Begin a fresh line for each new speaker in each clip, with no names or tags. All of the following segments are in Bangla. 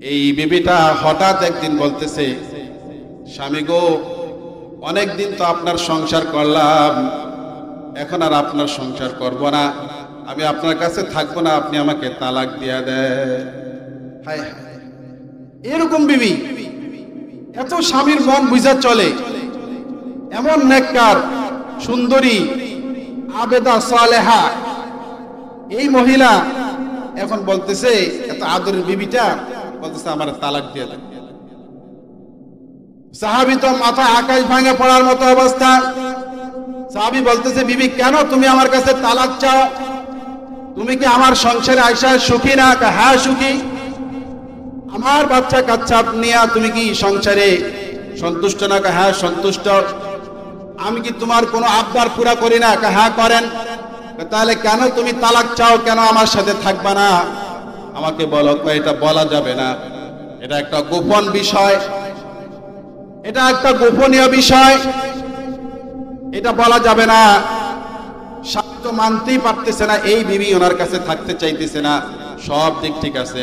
এই বিবিটা হঠাৎ একদিন বলতেছে, স্বামী গো, অনেকদিন তো আপনার সংসার করলাম, এখন আর আপনার সংসার করব না, আমি আপনার কাছে থাকবো না, আপনি আমাকে তালাক দিয়া দেন। হায় হায়, এরকম বিবি, এত স্বামীর মন বুঝা চলে, এমন নেককার সুন্দরী আবেদা সালেহা এই মহিলা এখন বলতেছে, এত আদরের বিবিটা বলতেছে আমার তালাক দিয়ে দেন। সাহাবী তো মাথা আকাশ ভাঙে পড়ার মতো অবস্থা। সাহাবী বলতেছে, বিবি কেন তুমি আমার কাছে তালাক চাও? তুমি কি আমার সংসারে আইসা সুখী না? হ্যাঁ সুখী। আমার বাচ্চা কাচ্চা নিয়ে তুমি কি সংসারে সন্তুষ্ট না? হ্যাঁ সন্তুষ্ট। আমি কি তোমার কোনো আবদার পুরা করি না? হ্যাঁ করেন। তাহলে কেন তুমি তালাক চাও? কেন আমার সাথে থাকবা না? আমাকে বলো। এটা বলা যাবে না, এটা একটা গোপন বিষয়, এটা একটা গোপনীয় বিষয়, এটা বলা যাবে না। স্বামী তো মানতেই পারতেছে না, এই বিবি ওনার কাছে থাকতে চাইতেছে না, সব দিক ঠিক আছে,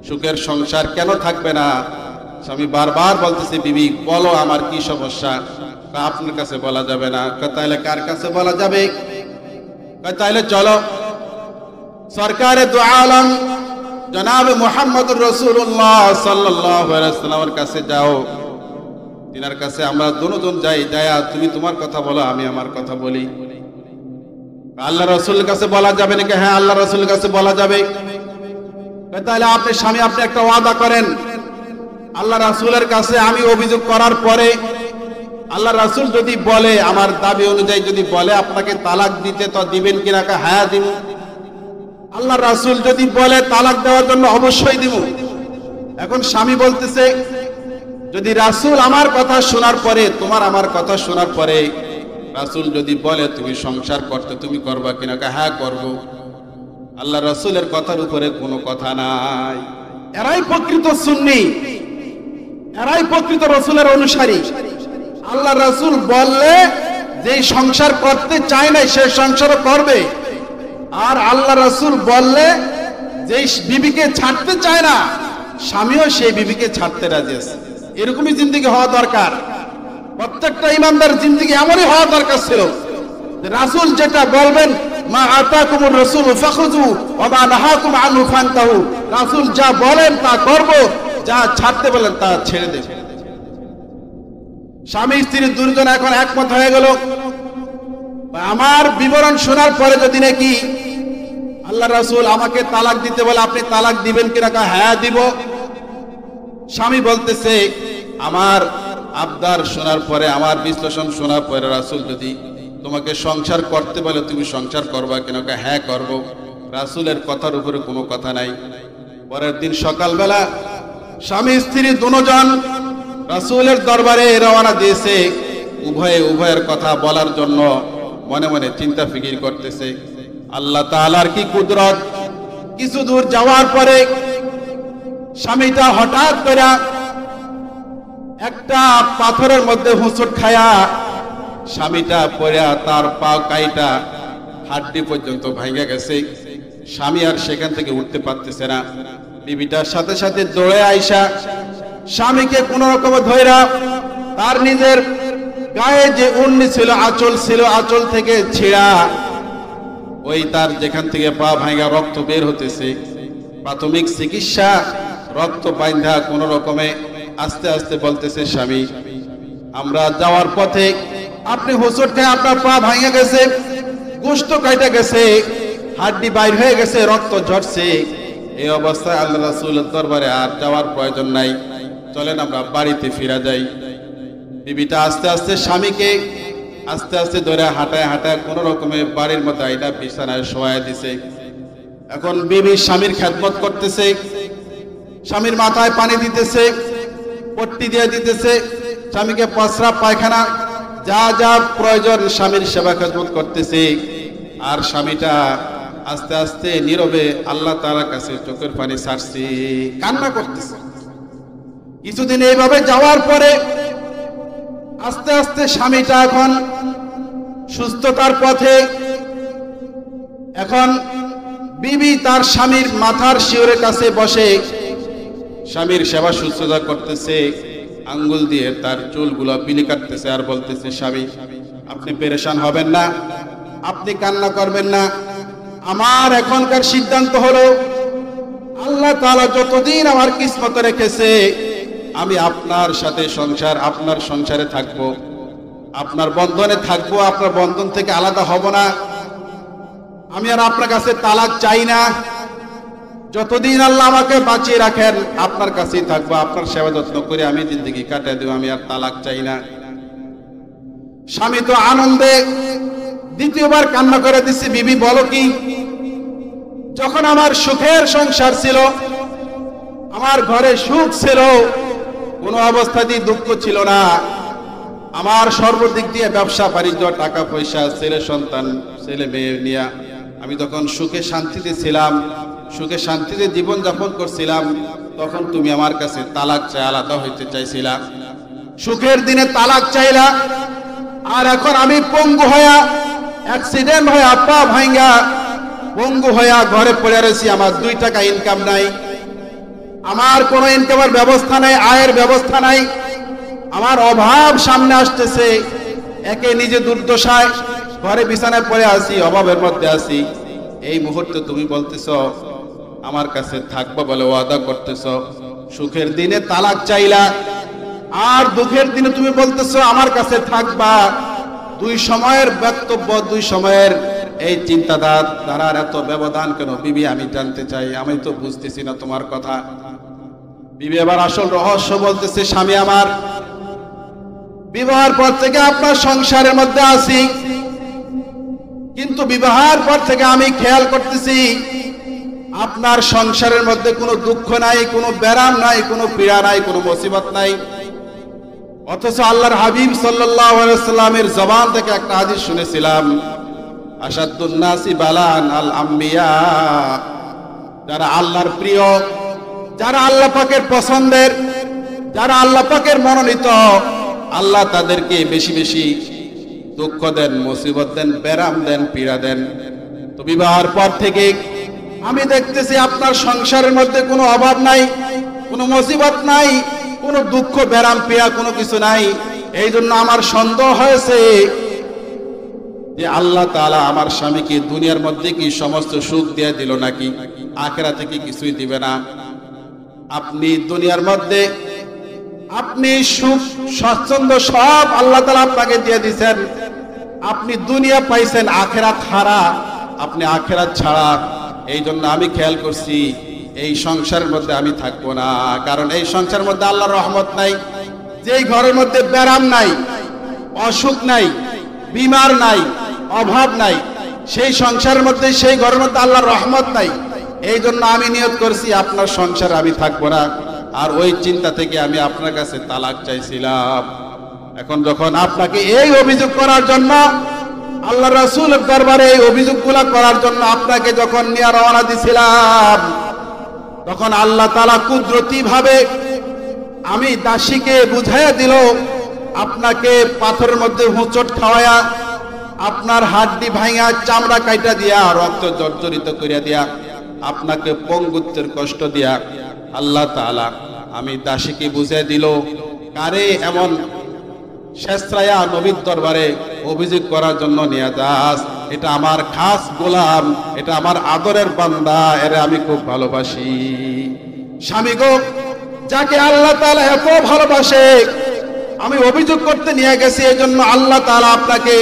সুখের সংসার কেন থাকবে না? স্বামী বারবার বলতেছে, বিবি বলো আমার কি সমস্যা? আপনার কাছে বলা যাবে না। তাহলে কার কাছে বলা যাবে? তাহলে চলো সরকারে দু আলম জনাব মুহাম্মদুর রাসূলুল্লাহ সাল্লাল্লাহু আলাইহি ওয়াসাল্লামের কাছে যাও, তিনার কাছে আমরা দুজন যাই, যায়া তুমি তোমার কথা বলো, আমি আমার কথা বলি। আল্লাহ রাসূলের কাছে বলা যাবে নাকি? হ্যাঁ আল্লাহ রাসূলের কাছে বলা যাবে। তাহলে আপনি স্বামী, আপনি একটা ওয়াদা করেন, আল্লাহ রাসূলের কাছে আমি অভিযোগ করার পরে আল্লাহ রাসূল যদি বলে, আমার দাবি অনুযায়ী যদি বলে আপনাকে তালাক দিতে, তো দিবেন কিনা? হ্যাঁ দিব। আল্লাহ রাসূল যদি বলে তালাক দেওয়ার জন্য, অবশ্যই দিব। এখন স্বামী বলতেছে, যদি রাসূল আমার কথা শোনার পরে, তোমার আমার কথা শোনার পরে রাসূল যদি বলে তুমি সংসার করতে, তুমি করবা কিনা? হ্যাঁ করব। আল্লাহ রাসূলের কথার উপরে কোনো কথা নাই। এরাই প্রকৃত সুন্নি, এরাই প্রকৃত রাসূলের অনুসারী। আল্লাহ রাসূল বললে যে সংসার করতে চায় না সে সংসারও করবে, আর আল্লাহ রাসূল বললে যে বিবিকে ছাড়তে চায় না স্বামীও সেই বিবিকে ছাড়তে রাজি আছে। এরকমই জিন্দেগি হওয়া দরকার। প্রত্যেকটা ইমানদার জিন্দেগি এমনই হওয়া দরকার ছিল, রাসূল যেটা বলবেন, মা আতাকুমুর রাসূল ফাখুযু ওয়া মা নাহাকুম আনহু ফান্তাহু, রাসূল যা বলেন তা করব, যা ছাড়তে বলেন তা ছেড়ে দেব। স্বামী স্ত্রী দুজন এখন একমত হয়ে গেল। আমার বিবরণ শোনার পরে যদি নাকি আল্লাহ রাসূল আমাকে তালাক দিতে বলে, আপনি তালাক দিবেন কিনা? হ্যাঁ দিব। স্বামী বলতেছে, আমার আবদার শোনার পরে, আমার বিশ্লেষণ শোনার পরে রাসূল যদি তোমাকে সংসার করতে বলে, তুমি সংসার করবা কিনা? হ্যাঁ করব। রাসূলের কথার উপরে কোনো কথা নাই। পরের দিন সকালবেলা স্বামী স্ত্রী দুজন রাসূলের দরবারে রওনা দিয়েছে। উভয়ের কথা বলার জন্য মনে মনে চিন্তা ফিকির করতেছে। আল্লাহ তাআলার কি কুদরত! কিছু দূর যাওয়ার পরে স্বামীটা হঠাৎ করে একটা পাথরের মধ্যে হোঁচট খায়া, স্বামীটা পড়ে তার পা কাইটা হাড্ডি পর্যন্ত ভাঙে গেছে। স্বামী আর সেখান থেকে উঠতে পারতেছে না। বিবিটার সাথে সাথে দৌড়ে আইসা স্বামীকে কোন রকমে ধইরা তার নিজের গায়ে যে উন্নি ছিল, আঁচল ছিল, আঁচল থেকে ছিঁড়া ওই তার যেখান থেকে পা ভাঙা রক্ত বের হতেছে, প্রাথমিক চিকিৎসা, রক্ত বাইন্ধা কোন রকমে আস্তে আস্তে বলতেছে, স্বামী আমরা যাওয়ার পথে আপনি হোঁচট খেয়ে আপনার পা ভাঙে গেছে, গোশত কাইটা গেছে, হাড্ডি বাইর হয়ে গেছে, রক্ত ঝরছে। এই অবস্থায় আল্লাহ রাসূলের দরবারে আর যাওয়ার প্রয়োজন নাই, চলেন আমরা বাড়িতে ফিরা যাই। বিবিটা আস্তে আস্তে স্বামীকে আস্তে আস্তে ধরে হাঁটায় হাঁটায় কোন রকমে বাড়ির মধ্যে আইনা বিছানায় শোয়ায় দিছে। এখন বিবি স্বামীর খেদমত করতেছে, স্বামীর মাথায় পানি দিতেছে, পট্টি দিয়ে দিতেছে, স্বামীকে প্রস্রাব পায়খানা যা যা প্রয়োজন স্বামীর সেবা খেদমত করতেছে। আর স্বামীটা আস্তে আস্তে নীরবে আল্লাহ তাআলার কাছে চোখের পানি ছাড়ছে, কান্না করতেছে। কিছুদিন এইভাবে যাওয়ার পরে আস্তে আস্তে স্বামীটা এখন সুস্থতার পথে। এখন বিবি তার স্বামীর মাথার শিওরের কাছে বসে স্বামীর সেবা শুশ্রূষা করতেছে, আঙ্গুল দিয়ে তার চুলগুলো বিলি কাটতেছে আর বলতেছে, স্বামী আপনি পেরেশান হবেন না, আপনি কান্না করবেন না। আমার এখনকার সিদ্ধান্ত হলো, আল্লাহ তাআলা যতদিন আমার কিসমতে রেখেছে আমি আপনার সাথে আপনার সংসারে থাকবো, আপনার বন্ধনে থাকবো, আপনার বন্ধন থেকে আলাদা হব না। আমি আর আপনার কাছে তালাক চাই না। যতদিন আল্লাহ আমাকে বাঁচিয়ে রাখেন আপনার কাছেই থাকবো, আপনার সেবা যত্ন করে আমি জিন্দেগি কাটিয়ে দেব, আমি আর তালাক চাই না। স্বামী তো আনন্দে দ্বিতীয়বার কান্না করে দিচ্ছে, বিবি বলো কি? যখন আমার সুখের সংসার ছিল, আমার ঘরে সুখ ছিল, কোনো অবস্থাতেই দুঃখ ছিল না, আমার সর্বদিক দিয়ে ব্যবসা বাণিজ্য, টাকা পয়সা, ছেলে সন্তান, ছেলে মেয়ে নিয়ে আমি তখন সুখে শান্তিতে ছিলাম, সুখে শান্তিতে জীবন যাপন করছিলাম। তখন তুমি আমার কাছে তালাক চাই, আলাদা হইতে চাইছিলা, সুখের দিনে তালাক চাইলা। আর এখন আমি পঙ্গু হইয়া, অ্যাক্সিডেন্ট হইয়া, পা ভাঙ্গা পঙ্গু হইয়া ঘরে পড়ে রয়েছি, আমার 2 টাকা ইনকাম নাই, আমার কোনো ইনকামের ব্যবস্থা নাই, আয়ের ব্যবস্থা নাই, আমার অভাব সামনে আসতেছে। একে নিজে দুর্দশায় ঘরে বিছানায় পড়ে আছি, অভাবের মধ্যে আছি। এই মুহূর্তে তুমি বলতেছ আমার কাছে থাকবা বলে ওয়াদা করতেছ, সুখের দিনে তালাক চাইলা, আর দুঃখের দিনে তুমি বলতেছ আমার কাছে থাকবা। 2 সময়ের বক্তব্য, 2 সময়ের এই চিন্তাধারার এত ব্যবধান কেন বিবি? আমি জানতে চাই, আমি তো বুঝতেছি না তোমার কথা। বিবি এবার আসল রহস্য বলতেছে, স্বামী আমার বিবাহের পর থেকে আপনার সংসারের মধ্যে আছি, কিন্তু বিবাহের পর থেকে আমি খেয়াল করতেছি আপনার সংসারের মধ্যে কোনো দুঃখ নাই, কোনো ব্যারাম নাই, কোনো পীড়া নাই, কোনো মুসিবত নাই। অথচ আল্লাহর হাবিব সাল্লাল্লাহু আলাইহি সাল্লামের জবান থেকে একটা হাদিস শুনেছিলাম, আশাদ্দুন নাসি বালান আল আম্বিয়া। যারা আল্লাহর প্রিয়, যারা আল্লাহ পাকের পছন্দের, যারা আল্লাহ পাকের মনোনীত, আল্লাহ তাদেরকে বেশি বেশি দুঃখ দেন, মুসিবত দেন, ব্যারাম দেন, পীড়া দেন। তো বিবাহের পর থেকে আমি দেখতেছি আপনার সংসারের মধ্যে কোনো অভাব নাই, কোনো মুসিবত নাই, কোনো দুঃখ, ব্যারাম, পীড়া কোনো কিছু নাই। এই জন্য আমার সন্দেহ হয়েছে যে আল্লাহ তাআলা আমার স্বামীকে দুনিয়ার মধ্যে কি সমস্ত সুখ দিয়ে দিল নাকি আখিরাতে কি কিছুই দিবে না। আপনি দুনিয়ার মধ্যে আপনি সুখ স্বাচ্ছন্দ্য সব আল্লাহ তাআলা আপনাকে দিয়ে দিয়েছেন, আপনি দুনিয়া পাইছেন, আখিরাত হারা, আপনি আখিরাত ছাড়া। এই জন্য আমি খেয়াল করছি এই সংসারের মধ্যে আমি থাকবো না, কারণ এই সংসারের মধ্যে আল্লাহর রহমত নাই। যেই ঘরের মধ্যে ব্যারাম নাই, অসুখ নাই, বিমার নাই, অভাব নাই, সেই সংসারের মধ্যে, সেই ঘরের মধ্যে আল্লাহর রহমত নাই। এই জন্য আমি নিয়ত করছি আপনার সংসারে আমি থাকবো না। আর ওই চিন্তা থেকে আমি আপনার কাছে তালাক চাইছিলাম। এখন যখন আপনাকে এই অভিযোগ করার জন্য, আল্লাহ রাসূলের দরবারে এই অভিযোগগুলো করার জন্য আপনাকে যখন নিয়ে রওনা দিছিলাম, তখন আল্লাহ তাআলা কুদরতি ভাবে আমি দাসীকে বুঝাইয়া দিল, আপনাকে পাথরের মধ্যে হোঁচট খাওয়ায়া, আপনার হাড্ডি ভাঙা, চামড়া কাইটা দিয়া, রক্ত জর্জরিত করিয়া দিয়া, আপনাকে পঙ্গুত্বের কষ্ট দিয়া আল্লাহ তাআলা আমি দাসীকে বুঝিয়ে দিল, কারে এমন শেষরায়া নবীর দরবারে অভিযোগ করার জন্য নিয়ে যাস, এটা আমার খাস গোলাম, এটা আমার আদরের বান্দা, এর আমি খুব ভালোবাসি। স্বামী গো, যাকে আল্লাহ তাআলা এত ভালোবাসে আমি অভিযোগ করতে নিয়ে গেছি, এই জন্য আল্লাহ তাআলা আপনাকে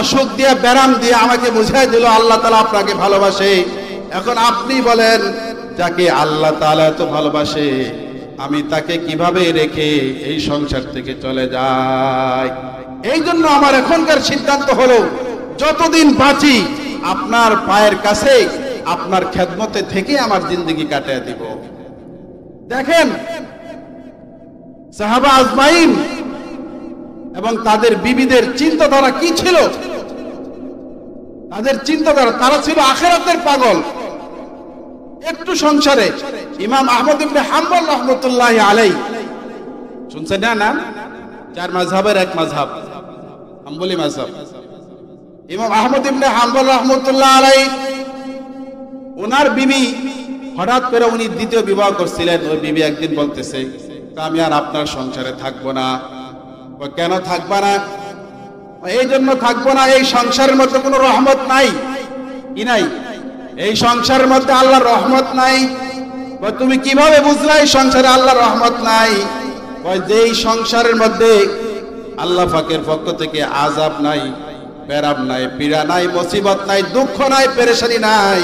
অসুখ দিয়ে, ব্যারাম দিয়ে আমাকে বুঝিয়ে দিল আল্লাহ তাআলা আপনাকে ভালোবাসে। এখন আপনি বলেন, যাকে আল্লাহ তাআলা এত ভালোবাসে আমি তাকে কিভাবে রেখে এই সংসার থেকে চলে যাই? এই জন্য আমার এখনকার সিদ্ধান্ত হলো, যতদিন বাঁচি আপনার পায়ের কাছে, আপনার খেদমতে থেকে আমার জিন্দগি কাটিয়ে দিব। দেখেন সাহাবা আজমাইন এবং তাদের বিবিদের চিন্তাধারা কি ছিল। তাদের চিন্তাধারা, তারা ছিল আখিরাতের পাগল। একটু সংসারে ইমাম আহমদ ইবনে হাম্বল রাহমাতুল্লাহি আলাইহি, শুনছেন না? 4 মাযহাবের এক মাযহাব, হাম্বলি মাযহাব। ইমাম আহমদ ইবনে হাম্বল রাহমাতুল্লাহি আলাইহি, ওনার বিবি হঠাৎ করে উনি দ্বিতীয় বিবাহ করছিলেন। ওই বিবি একদিন বলতেছে, আমি আর আপনার সংসারে থাকবো না। কেন থাকবা না? এই জন্য থাকবো না, এই সংসারের মধ্যে কোনো রহমত নাই। কি নাই? এই সংসারের মধ্যে আল্লাহর রহমত নাই। তুমি কিভাবে বুঝলা এই সংসারে আল্লাহর রহমত নাই? যেই সংসারের মধ্যে আল্লাহ পাকের পক্ষ থেকে আযাব নাই, পেরাব নাই, পীড়া নাই, মুসিবত নাই, দুঃখ নাই, পেরেশানি নাই,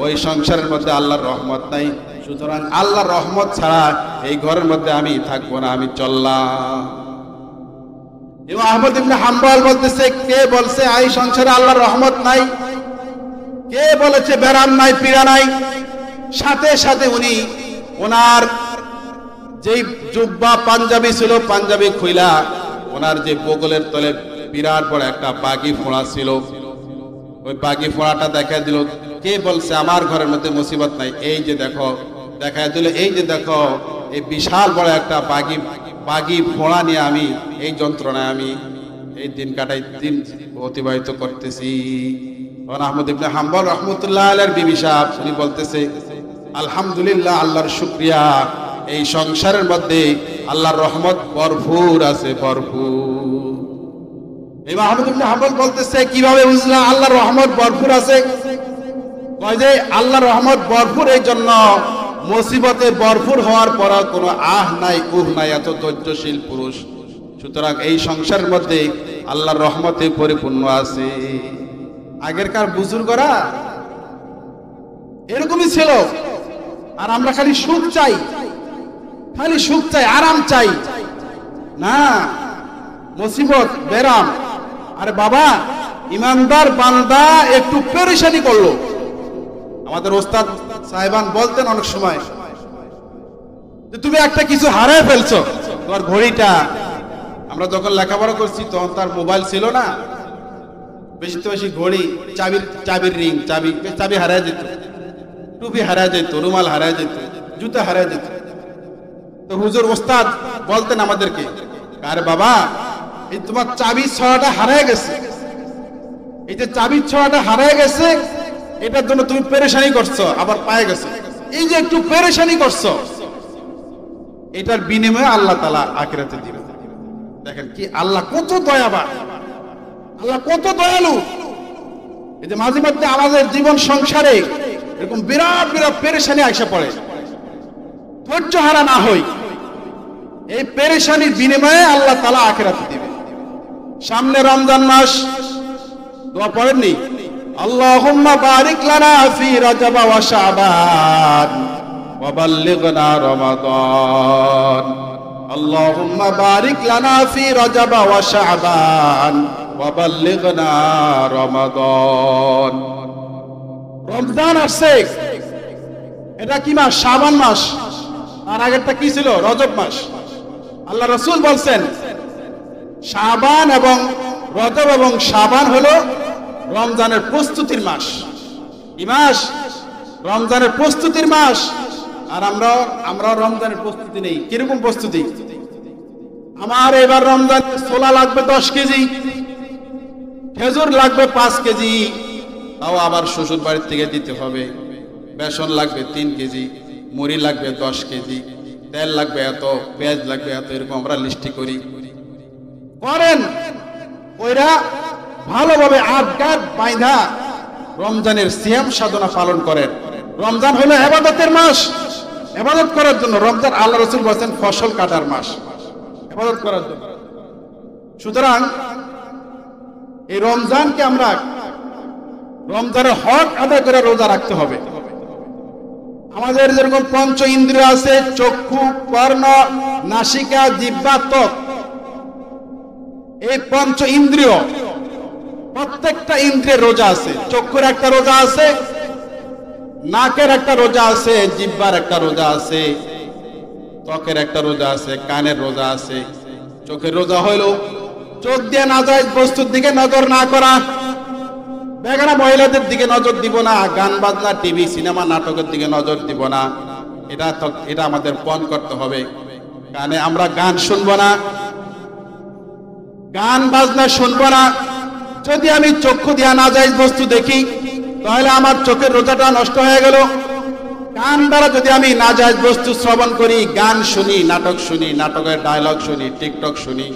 ওই সংসারের মধ্যে আল্লাহর রহমত নাই। সুতরাং আল্লাহর রহমত ছাড়া এই ঘরের মধ্যে আমি থাকবো না, আমি চললাম। ইমাম আহমদ ইবনে হাম্বল বলতেছে, কে বলছে এই সংসারে আল্লাহর রহমত নাই? কে বলেছে বেরাম নাই, পীড়া নাই? সাথে সাথে উনি ওনার যেই জুব্বা পাঞ্জাবি ছিল, পাঞ্জাবি খুইলা ওনার যে বগলের তলে বিরাট বড় একটা বাগি ফোঁড়া ছিল, ওই বাগি ফোঁড়াটা দেখা দিল। কে বলছে আমার ঘরের মধ্যে মুসিবত নাই? এই যে দেখো, দেখা দিল, এই যে দেখো, এই বিশাল বড় একটা বাগি ফোঁড়া নিয়ে আমি এই যন্ত্রণায় আমি এই দিন দিন অতিবাহিত করতেছি। আহমদ ইবনে হাম্বল রাহমাতুল্লাহ আলাইহির বিবি সাহেব উনি বলতেছে, আলহামদুলিল্লাহ, আল্লাহর শুকরিয়া, এই সংসারের মধ্যে আল্লাহর রহমত ভরপুর আছে, ভরপুর। ইমাম আহমদ ইবনে হাম্বল বলতেছে, কিভাবে বুঝলা আল্লাহর রহমত ভরপুর আছে? কয় যে আল্লাহর রহমত ভরপুর এই জন্য, মুসিবতে ভরপুর হওয়ার পর কোনো আহ নাই, উহ নাই, এত ধৈর্যশীল পুরুষ। সুতরাং এই সংসারের মধ্যে আল্লাহর রহমতে পরিপূর্ণ আছে। আগেরকার বুজুর্গরা এরকমই ছিল। আর আমরা খালি সুখ চাই, খালি সুখ চাই, আরাম চাই না, মুসিবত বেরাম। আরে বাবা, ইমানদার বান্দা একটু পেরেশানি করলো। আমাদের ওস্তাদ সাহেবান বলতেন অনেক সময় যে তুমি একটা কিছু হারায় ফেলছো, তোমার ঘড়িটা। আমরা যখন লেখাপড়া করছি তখন তার মোবাইল ছিল না, বেশি তো বেশি ঘড়ি, চাবির রিং, চাবি হারায় যেত, টুপি হারায় যেত, রুমাল হারায় যেত, জুতা হারায় যেত। তো হুজুর ওস্তাদ বলতেন আমাদেরকে, আরে বাবা, এই তোমার চাবি ছড়াটা হারায় গেছে, এই যে চাবির ছড়াটা হারায় গেছে, এটার জন্য তুমি পেরেশানি করছো, আবার পায়ে গেছো, এই যে একটু পেরেশানি করছো, এটার বিনিময়ে আল্লাহ তাআলা আখিরাতে দিবেন। দেখেন কি আল্লাহ কত দয়াবান, আল্লাহ কত দয়ালু। এই যে মাঝে মধ্যে আমাদের জীবন সংসারে এরকম বিরাট বিরাট পেরেশানি আইসা পড়ে, ধৈর্য হারা না হই, এই পেরেশানির বিনিময়ে আল্লাহ তাআলা আখিরাতে দিবেন। সামনে রমজান মাস, দোয়া পড়েননি? আল্লাহুম্মা বারিক লানা ফি রাজাব ওয়া শাবান ওয়া বাল্লিগনা রমাদান। আল্লাহুম্মা বারিক লানা ফি রাজাব ওয়া শাবান ওয়া বাল্লিগনা রমাদান। রমজান আসছে, এটা কি মাস? শাবান মাস। আর আগেরটা কি ছিল? রজব মাস। আল্লাহ রাসূল বলছেন শাবান এবং রজব এবং শাবান হলো রমজানের প্রস্তুতির মাস। এই মাস রমজানের প্রস্তুতির মাস। আর আমরা রমজানের প্রস্তুতি নেই। কিরকম প্রস্তুতি? আমার এবার রমজান ছোলা লাগবে 10 কেজি, খেজুর লাগবে 5 কেজি, তাও আবার শ্বশুর বাড়ির থেকে দিতে হবে। বেসন লাগবে 3 কেজি, মুড়ি লাগবে 10 কেজি, তেল লাগবে এত, পেঁয়াজ লাগবে এত, এরকম আমরা লিস্টি করেন। ওইরা ভালোভাবে আটঘাট বাইন্ধা রমজানের সিয়াম সাধনা পালন করেন। রমজান হলো ইবাদতের মাস, ইবাদত করার জন্য। রমজান আল্লাহ রাসূল বলেছেন ফসল কাটার মাস, ইবাদত করার জন্য। সুতরাং এই রমজানকে আমরা রমজানের হক আদায় করে রোজা রাখতে হবে। আমাদের যেরকম পঞ্চ ইন্দ্রিয় আছে, চক্ষু, কর্ণ, নাসিকা, জিহ্বা, ত্বক, এই পঞ্চ ইন্দ্রিয় প্রত্যেকটা ইন্দ্রিয়ের রোজা আছে। চক্ষুর একটা রোজা আছে, নাকের একটা রোজা আছে, জিহ্বার একটা রোজা আছে, ত্বকের একটা রোজা আছে, কানের রোজা আছে। চোখের রোজা হইল চোখ দিয়ে নাজায়েজ বস্তুর দিকে নজর না করা, বেগানা মহিলাদের দিকে নজর দিব না, গান বাজনা, টিভি, সিনেমা, নাটকের দিকে নজর দিব না। এটা আমাদের পণ করতে হবে। কানে আমরা গান শুনবো না, গান বাজনা শুনবো না। যদি আমি চক্ষু দিয়া নাজায়েজ বস্তু দেখি, তাহলে আমার চোখের রোজাটা নষ্ট হয়ে গেল। কান দ্বারা যদি আমি নাজায়েজ বস্তু শ্রবণ করি, গান শুনি, নাটক শুনি, নাটকের ডায়লগ শুনি, টিকটক শুনি,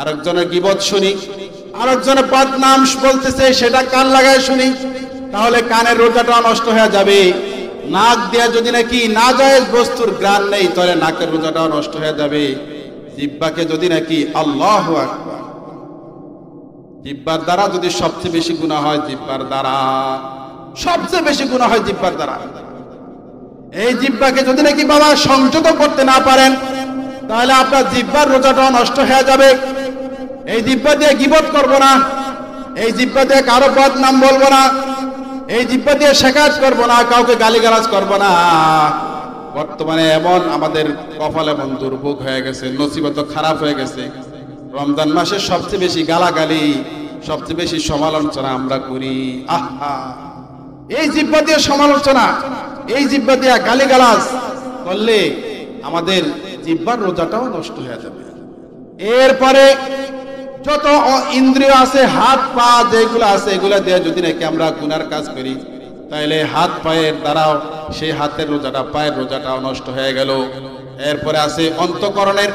আরেকজনের গীবত শুনি, আরেকজনের বদনাম বলতেছে সেটা কান লাগায় শুনি, তাহলে কানের রোজাটা নষ্ট হয়ে যাবে। নাক দিয়ে যদি নাকি নাজায়েজ বস্তুর ঘ্রাণ নেই, তাহলে নাকের রোজাটাও নষ্ট হয়ে যাবে। জিহ্বাকে যদি নাকি আল্লাহু আকবার, জিহ্বার দ্বারা যদি সবচেয়ে বেশি গুনাহ হয়, জিহ্বার দ্বারা সবচেয়ে বেশি গুনাহ হয় জিহ্বার দ্বারা। এই জিহ্বাকে যদি নাকি বাবা সংযত করতে না পারেন, তাহলে আপনার জিহ্বার রোজাটাও নষ্ট হয়ে যাবে। এই জিহ্বা দিয়ে গীবত করব না, এই জিহ্বা দিয়ে কারো বদনাম বলবো না, এই জিহ্বা দিয়ে শেখায়ত করব না, কাউকে গালিগালাজ করব না। বর্তমানে এমন আমাদের কপালে এমন দুর্ভোগ হয়ে গেছে, নসিবত খারাপ হয়ে গেছে, রমজান মাসে সবচেয়ে বেশি গালাগালি, সবচেয়ে বেশি সমালোচনা আমরা করি। আহা, এই জিহ্বা দিয়ে সমালোচনা, এই জিহ্বা দিয়ে গালিগালাজ করলে আমাদের জিহ্বার রোজাটাও নষ্ট হয়ে যাবে। এরপরে যত ইন্দ্রিয় আছে, হাত পা যেগুলো আছে, এগুলা দিয়ে যদি নাকি আমরা গুনার কাজ করি, তাহলে হাত পায়ের দ্বারাও সেই হাতের রোজাটা, পায়ের রোজাটাও নষ্ট হয়ে গেল। এরপরে আছে অন্তঃকরণের,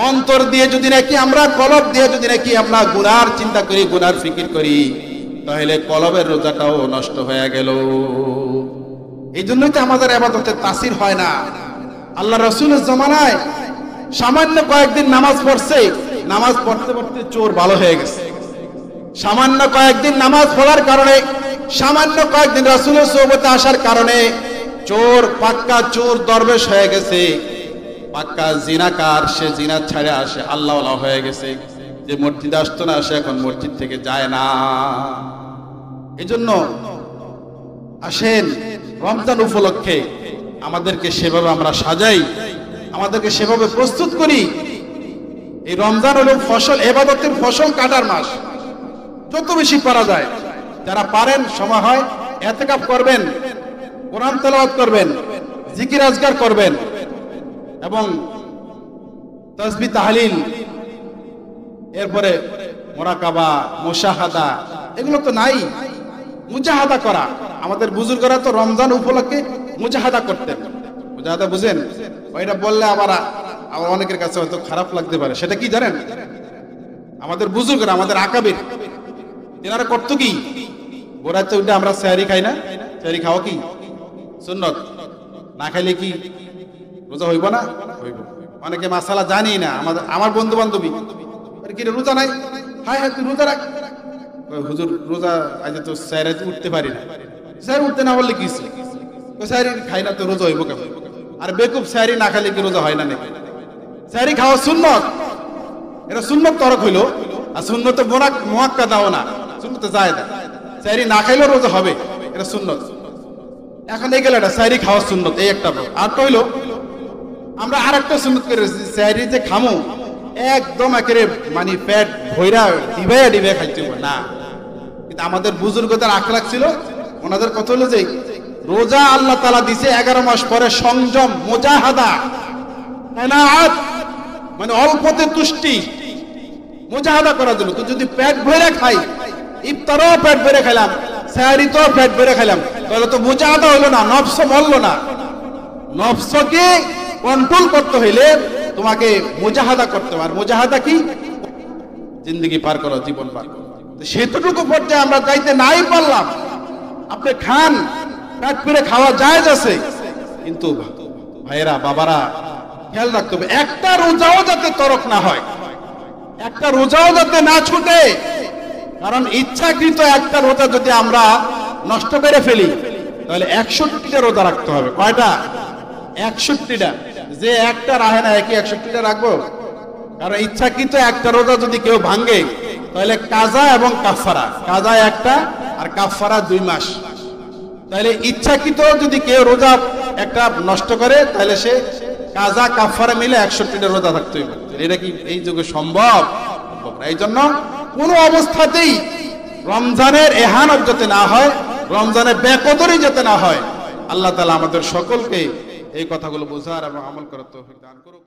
অন্তর দিয়ে যদি নাকি আমরা, কলব দিয়ে যদি নাকি আমরা গুনার চিন্তা করি, গুনার ফিকির করি, তাহলে কলবের রোজাটাও নষ্ট হয়ে গেল। এই জন্যই তো আমাদের ইবাদতের তাসির হয় না। আল্লাহ রাসূলের জামানায় সামান্য কয়েকদিন নামাজ পড়ছে, নামাজ পড়তে পড়তে চোর ভালো হয়ে গেছে। সামান্য কয়েকদিন নামাজ পড়ার কারণে, সামান্য কয়েকদিন রাসূলের সোহবতে আসার কারণে চোর, পাক্কা চোর দরবেশ হয়ে গেছে, পাক্কা জিনাকার, সে জিনা ছাড়ে আসে আল্লাহওয়ালা হয়ে গেছে। যে মসজিদে আসতো না, সে এখন মসজিদ থেকে যায় না। এজন্য আসেন রমজান উপলক্ষে আমাদেরকে সেভাবে আমরা সাজাই, আমাদেরকে সেভাবে প্রস্তুত করি। এই রমজান হলো ফসল, ইবাদতের ফসল কাটার মাস। যত বেশি পারা যায়, যারা পারেন, সময় হয়, ইতিকাফ করবেন, কোরআন তেলাওয়াত করবেন, জিকির আজকার করবেন, এবং তাসবিহ তাহলিল, এরপরে মুরাকাবা, মুশাহাদা, এগুলো তো নাই। মুজাহাদা করা, আমাদের বুজুর্গরা তো রমজান উপলক্ষে মুজাহাদা করতেন। মুজাহাদা বুঝেন? ওইটা বললে আবার অনেকের কাছে হয়তো খারাপ লাগতে পারে। সেটা কি জানেন? আমাদের বুজুর্গরা, আমাদের আকাবির, এনারা করতো কি, গোরাতে উঠে আমরা সেহরি খাই না? সেহরি খাওয়া কি সুন্নত? না খাইলে কি রোজা হইব না? হইব। অনেকে মাসালা জানি না। আমার বন্ধু বান্ধবী, কি রোজা নাই? হায় হায়, তুই রোজা রাখ। হুজুর রোজা, আজ তো সেহরি উঠতে পারি না। সেহরি উঠতে না বললে কি, সেহরি খাই না তো রোজা হইব কেমন? আর বেকুব, সেহরি না খাইলে কি রোজা হয় না নাকি? সেহরি খাওয়া সুন্নত, এটা সুন্নত তরক হইল। আর সুন্নতে মুআক্কাদ দাও না, সুন্নতে জায়েদা। সেহরি না খাইলেও রোজা হবে, এটা সুন্নত। এখন এই গেল, এটা সেহরি খাওয়া সুন্নত, এই একটা। আর তো হইলো আমরা আরেকটা সুন্নত করে, সেহরি যে খামু একদম একেবারে মানে পেট ভইরা ডিবাইয়া ডিবাইয়া খাইতে হবে না। কিন্তু আমাদের বুজুর্গদের আখলাক ছিল, ওনাদের কথা হলো যে রোজা আল্লাহ তাআলা দিছে 11 মাস পরে সংযম, মুজাহাদা, কানাআত, মানে অল্পতে তুষ্টি, মুজাহাদা করার জন্য। তো যদি পেট ভরে খাই, ইফতারও পেট ভরে খেলাম, সেহরিতেও পেট ভরে খেলাম, তাহলে তো মুজাহাদা হইলো না, নফস মরলো না। নফসকে কন্ট্রোল করতে হইলে তোমাকে মুজাহাদা করতে হবে। আর মুজাহাদা কি? জিন্দগি পার করো, জীবন পার করো। সেতটুকু পর্যায়ে আমরা যাইতে নাই পারলাম। আপনি খান, পেট ভরে খাওয়া জায়েজ আছে, কিন্তু ভাইয়েরা, বাবারা, খেয়াল রাখতে হবে একটা রোজাও যাতে তরক না হয়, একটা রোজাও যাতে না ছুটে। কারণ ইচ্ছাকৃত একটা রোজা যদি আমরা নষ্ট করে ফেলি, তাহলে 61টা রোজা রাখতে হবে। কয়টা? 61টা। যে একটা রাখে না, একই 61টা রাখবো? কারণ ইচ্ছাকৃত একটা রোজা যদি কেউ ভাঙে, তাহলে কাজা এবং কাফারা, কাজা একটা আর কাফারা 2 মাস। তাহলে ইচ্ছাকৃত যদি কেউ রোজা একটা নষ্ট করে, তাহলে সে কাজা কাফারা মিলে 61টা রোজা থাকতে হবে। এটা কি এই যুগে সম্ভব? এই জন্য কোন অবস্থাতেই রমজানের এহানত যাতে না হয়, রমজানের বেকদরি যাতে না হয়, আল্লাহ তাআলা আমাদের সকলকে এই কথাগুলো বোঝার এবং আমল করার তৌফিক দান করুক।